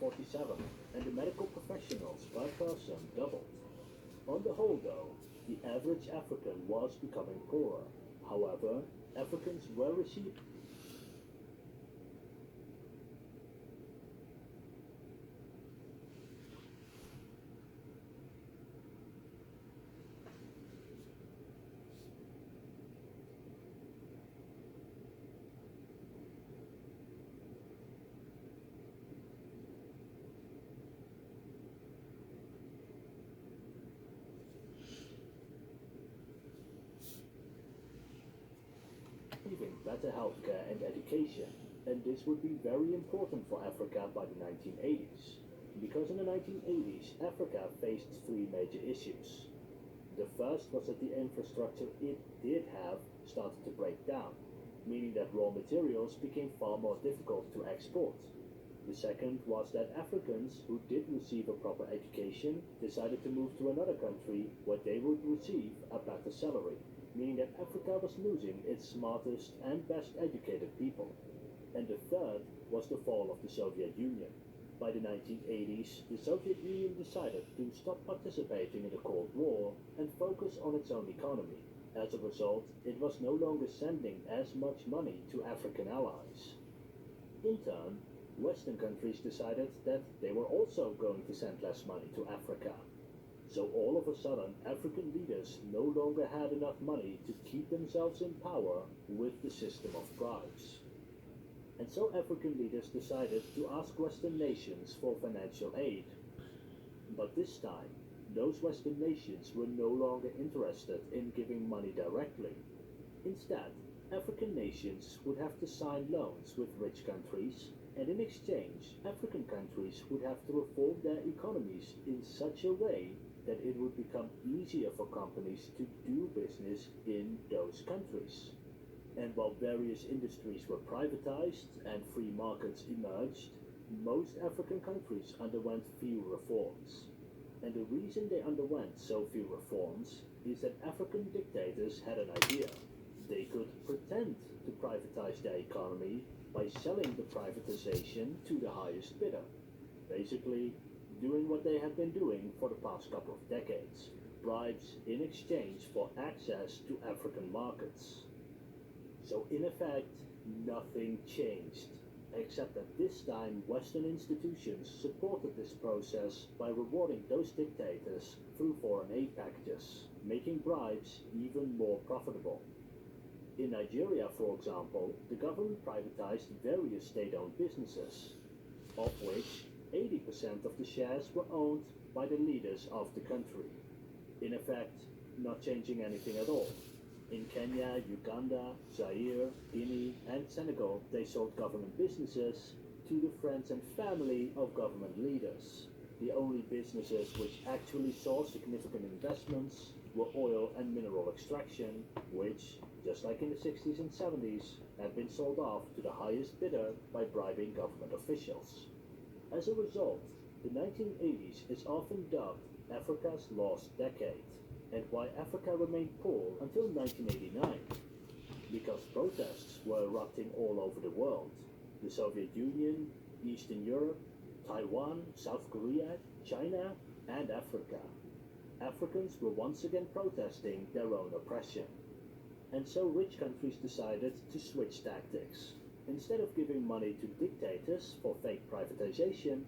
1947, and the medical professionals per person doubled. On the whole, though, the average African was becoming poorer. However, Africans were receiving better healthcare and education, and this would be very important for Africa by the 1980s. Because in the 1980s, Africa faced three major issues. The first was that the infrastructure it did have started to break down, meaning that raw materials became far more difficult to export. The second was that Africans who did receive a proper education decided to move to another country where they would receive a better salary, meaning that Africa was losing its smartest and best educated people. And the third was the fall of the Soviet Union. By the 1980s, the Soviet Union decided to stop participating in the Cold War and focus on its own economy. As a result, it was no longer sending as much money to African allies. In turn, Western countries decided that they were also going to send less money to Africa. So all of a sudden, African leaders no longer had enough money to keep themselves in power with the system of bribes. And so African leaders decided to ask Western nations for financial aid. But this time, those Western nations were no longer interested in giving money directly. Instead, African nations would have to sign loans with rich countries, and in exchange, African countries would have to reform their economies in such a way that it would become easier for companies to do business in those countries. And while various industries were privatized and free markets emerged, most African countries underwent few reforms. And the reason they underwent so few reforms is that African dictators had an idea. They could pretend to privatize their economy by selling the privatization to the highest bidder. Basically, doing what they have been doing for the past couple of decades, bribes in exchange for access to African markets. So in effect, nothing changed, except that this time Western institutions supported this process by rewarding those dictators through foreign aid packages, making bribes even more profitable. In Nigeria, for example, the government privatized various state-owned businesses, of which 80% of the shares were owned by the leaders of the country. In effect, not changing anything at all. In Kenya, Uganda, Zaire, Guinea, and Senegal, they sold government businesses to the friends and family of government leaders. The only businesses which actually saw significant investments were oil and mineral extraction, which, just like in the 60s and 70s, had been sold off to the highest bidder by bribing government officials. As a result, the 1980s is often dubbed Africa's lost decade, and why Africa remained poor until 1989. Because protests were erupting all over the world. The Soviet Union, Eastern Europe, Taiwan, South Korea, China, and Africa. Africans were once again protesting their own oppression. And so rich countries decided to switch tactics. Instead of giving money to dictators for fake privatization,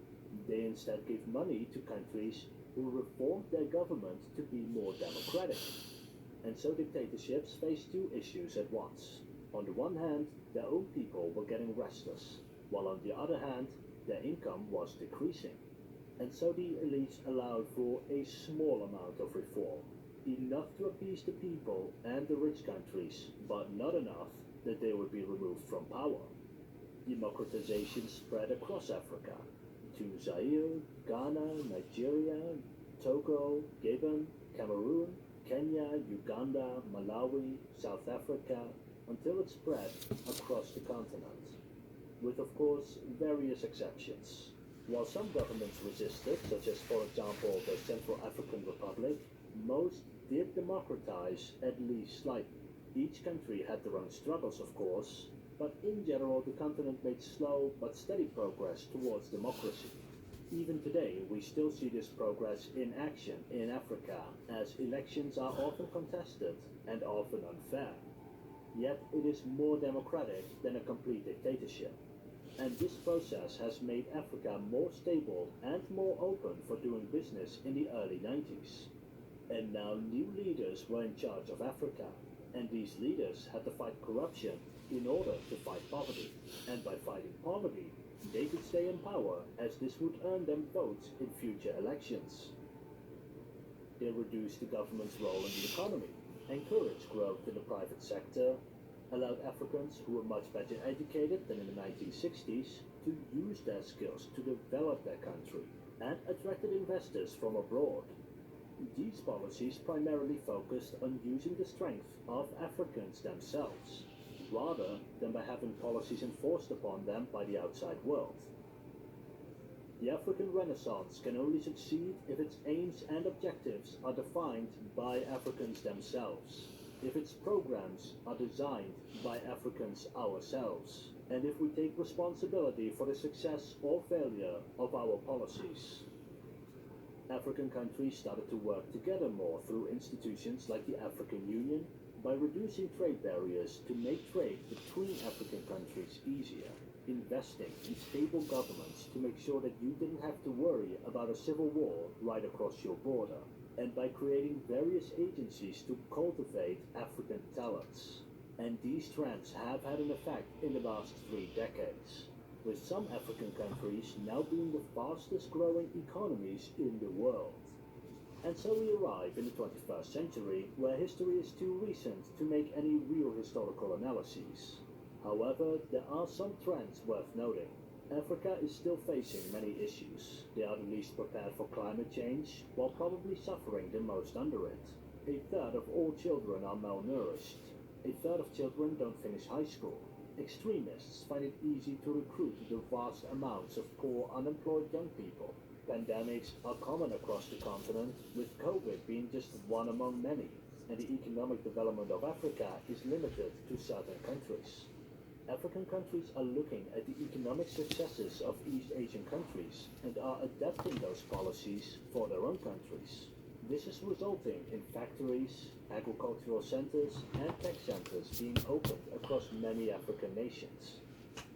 they instead give money to countries who reformed their government to be more democratic. And so dictatorships faced two issues at once. On the one hand, their own people were getting restless, while on the other hand, their income was decreasing. And so the elites allowed for a small amount of reform, enough to appease the people and the rich countries, but not enough that they would be removed from power. Democratization spread across Africa, to Zaire, Ghana, Nigeria, Togo, Gabon, Cameroon, Kenya, Uganda, Malawi, South Africa, until it spread across the continent, with of course various exceptions. While some governments resisted, such as for example the Central African Republic, most did democratize at least slightly. Each country had their own struggles of course, but in general the continent made slow but steady progress towards democracy. Even today, we still see this progress in action in Africa, as elections are often contested and often unfair. Yet it is more democratic than a complete dictatorship. And this process has made Africa more stable and more open for doing business in the early 90s. And now new leaders were in charge of Africa, and these leaders had to fight corruption in order to fight poverty. And by fighting poverty, they could stay in power, as this would earn them votes in future elections. They reduced the government's role in the economy, encouraged growth in the private sector, allowed Africans who were much better educated than in the 1960s to use their skills to develop their country, and attracted investors from abroad. These policies primarily focused on using the strength of Africans themselves, rather than by having policies enforced upon them by the outside world. The African Renaissance can only succeed if its aims and objectives are defined by Africans themselves, if its programs are designed by Africans ourselves, and if we take responsibility for the success or failure of our policies. African countries started to work together more through institutions like the African Union, by reducing trade barriers to make trade between African countries easier, investing in stable governments to make sure that you didn't have to worry about a civil war right across your border, and by creating various agencies to cultivate African talents. And these trends have had an effect in the last 3 decades, with some African countries now being the fastest growing economies in the world. And so we arrive in the 21st century, where history is too recent to make any real historical analyses. However, there are some trends worth noting. Africa is still facing many issues. They are the least prepared for climate change, while probably suffering the most under it. A third of all children are malnourished. A third of children don't finish high school. Extremists find it easy to recruit the vast amounts of poor, unemployed young people. Pandemics are common across the continent, with COVID being just one among many, and the economic development of Africa is limited to certain countries. African countries are looking at the economic successes of East Asian countries and are adapting those policies for their own countries. This is resulting in factories, agricultural centers, and tech centers being opened across many African nations.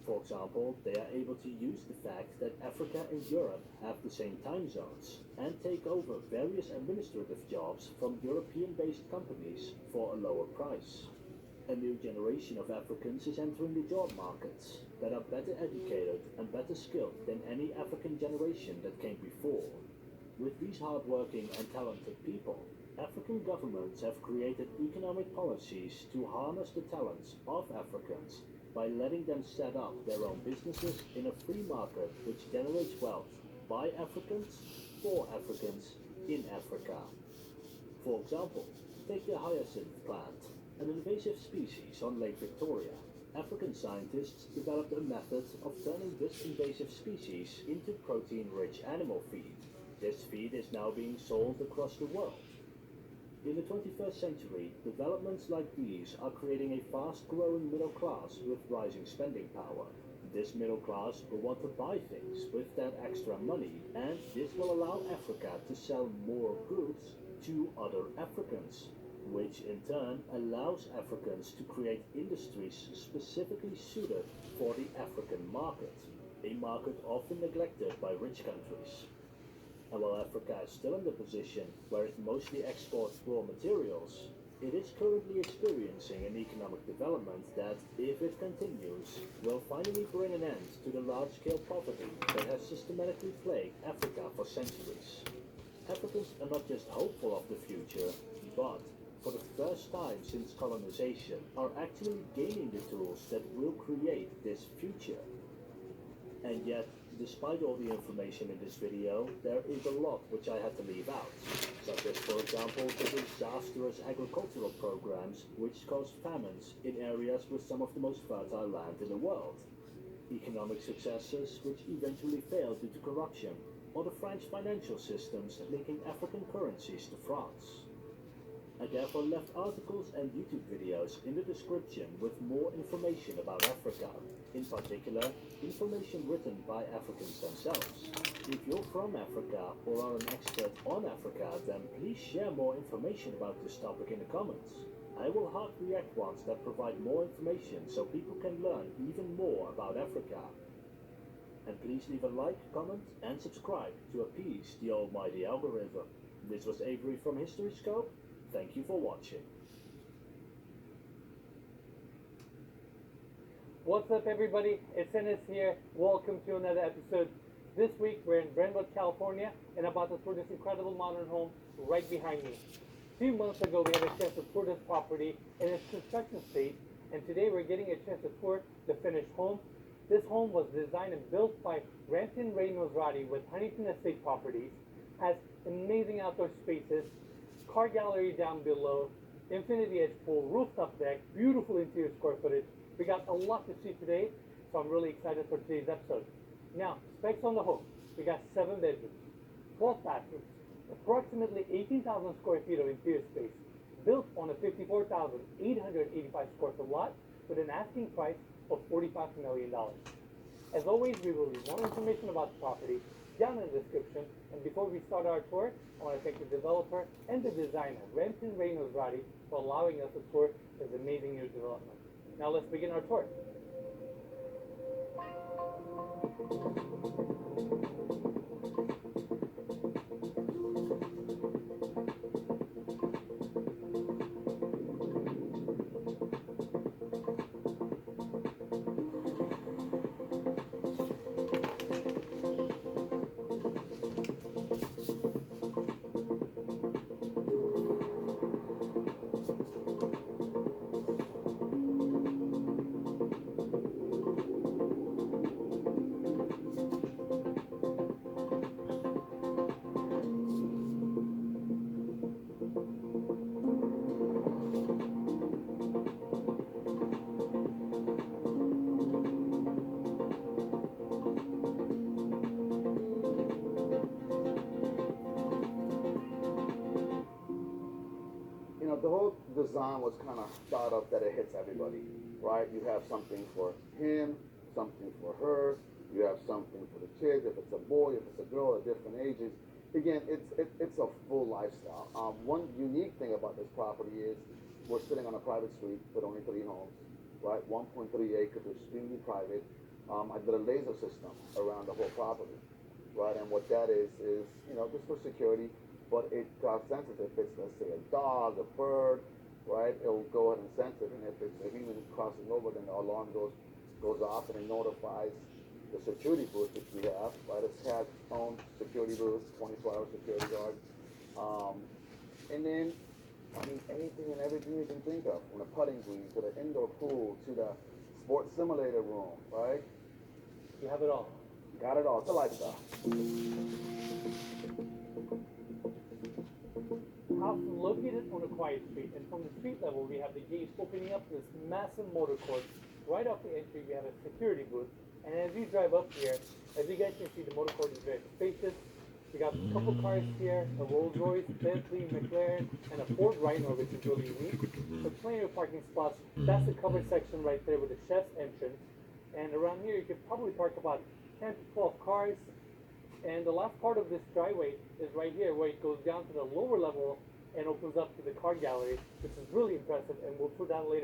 For example, they are able to use the fact that Africa and Europe have the same time zones and take over various administrative jobs from European-based companies for a lower price. A new generation of Africans is entering the job markets that are better educated and better skilled than any African generation that came before. With these hardworking and talented people, African governments have created economic policies to harness the talents of Africans by letting them set up their own businesses in a free market which generates wealth by Africans, for Africans, in Africa. For example, take the hyacinth plant, an invasive species on Lake Victoria. African scientists developed a method of turning this invasive species into protein-rich animal feed. This feed is now being sold across the world. In the 21st century, developments like these are creating a fast-growing middle class with rising spending power. This middle class will want to buy things with that extra money, and this will allow Africa to sell more goods to other Africans, which in turn allows Africans to create industries specifically suited for the African market, a market often neglected by rich countries. And while Africa is still in the position where it mostly exports raw materials, it is currently experiencing an economic development that, if it continues, will finally bring an end to the large-scale poverty that has systematically plagued Africa for centuries. Africans are not just hopeful of the future, but, for the first time since colonization, are actually gaining the tools that will create this future. And yet, despite all the information in this video, there is a lot which I had to leave out, such as, for example, the disastrous agricultural programs which caused famines in areas with some of the most fertile land in the world, economic successes which eventually failed due to corruption, or the French financial systems linking African currencies to France. I therefore left articles and YouTube videos in the description with more information about Africa, in particular, information written by Africans themselves. If you're from Africa or are an expert on Africa, then please share more information about this topic in the comments. I will heart react ones that provide more information so people can learn even more about Africa. And please leave a like, comment, and subscribe to appease the almighty algorithm. This was Avery from HistoryScope. Thank you for watching. What's up, everybody? It's Ennis here. Welcome to another episode. This week we're in Brentwood, California, and about to tour this incredible modern home right behind me. A few months ago we had a chance to tour this property in its construction state, and today we're getting a chance to tour the finished home. This home was designed and built by Rampton Ray Nosrati with Huntington Estate Properties. Has amazing outdoor spaces, car gallery down below, infinity edge pool, rooftop deck, beautiful interior square footage. We got a lot to see today, so I'm really excited for today's episode. Now, specs on the home. We got 7 bedrooms, 12 bathrooms, approximately 18,000 square feet of interior space, built on a 54,885 square foot lot with an asking price of $45 million. As always, we will leave more information about the property down in the description. And before we start our tour, I want to thank the developer and the designer, Rampton Ray Nosrati, for allowing us to tour this amazing new development. Now let's begin our tour. The whole design was kind of thought of that it hits everybody, right? You have something for him, something for her, you have something for the kids, if it's a boy, if it's a girl, at different ages. Again, it's a full lifestyle. One unique thing about this property is we're sitting on a private street with only 3 homes, right? 1.3 acres, extremely private. I did a laser system around the whole property, right? And what that is, just for security. But it senses if it's, let's say, a dog, a bird, right? It'll go ahead and sense it, and if it's a human crossing over, then the alarm goes off and it notifies the security booth that we have, right? It's has its own security booth, 24-hour security guard, and then anything and everything you can think of, from the putting green to the indoor pool to the sports simulator room, right? You have it all. Got it all. It's a lifestyle. House is located on a quiet street, and from the street level we have the gates opening up this massive motor court. Right off the entry we have a security booth, and as you drive up here, as you guys can see, the motor court is very spacious. We got a couple cars here, a Rolls Royce, Bentley, McLaren, and a Ford Rhino, which is really unique. With plenty of parking spots. That's the covered section right there with the chef's entrance, and around here you could probably park about 10 to 12 cars. And the last part of this driveway is right here, where it goes down to the lower level and opens up to the car gallery, which is really impressive, and we'll tour that later.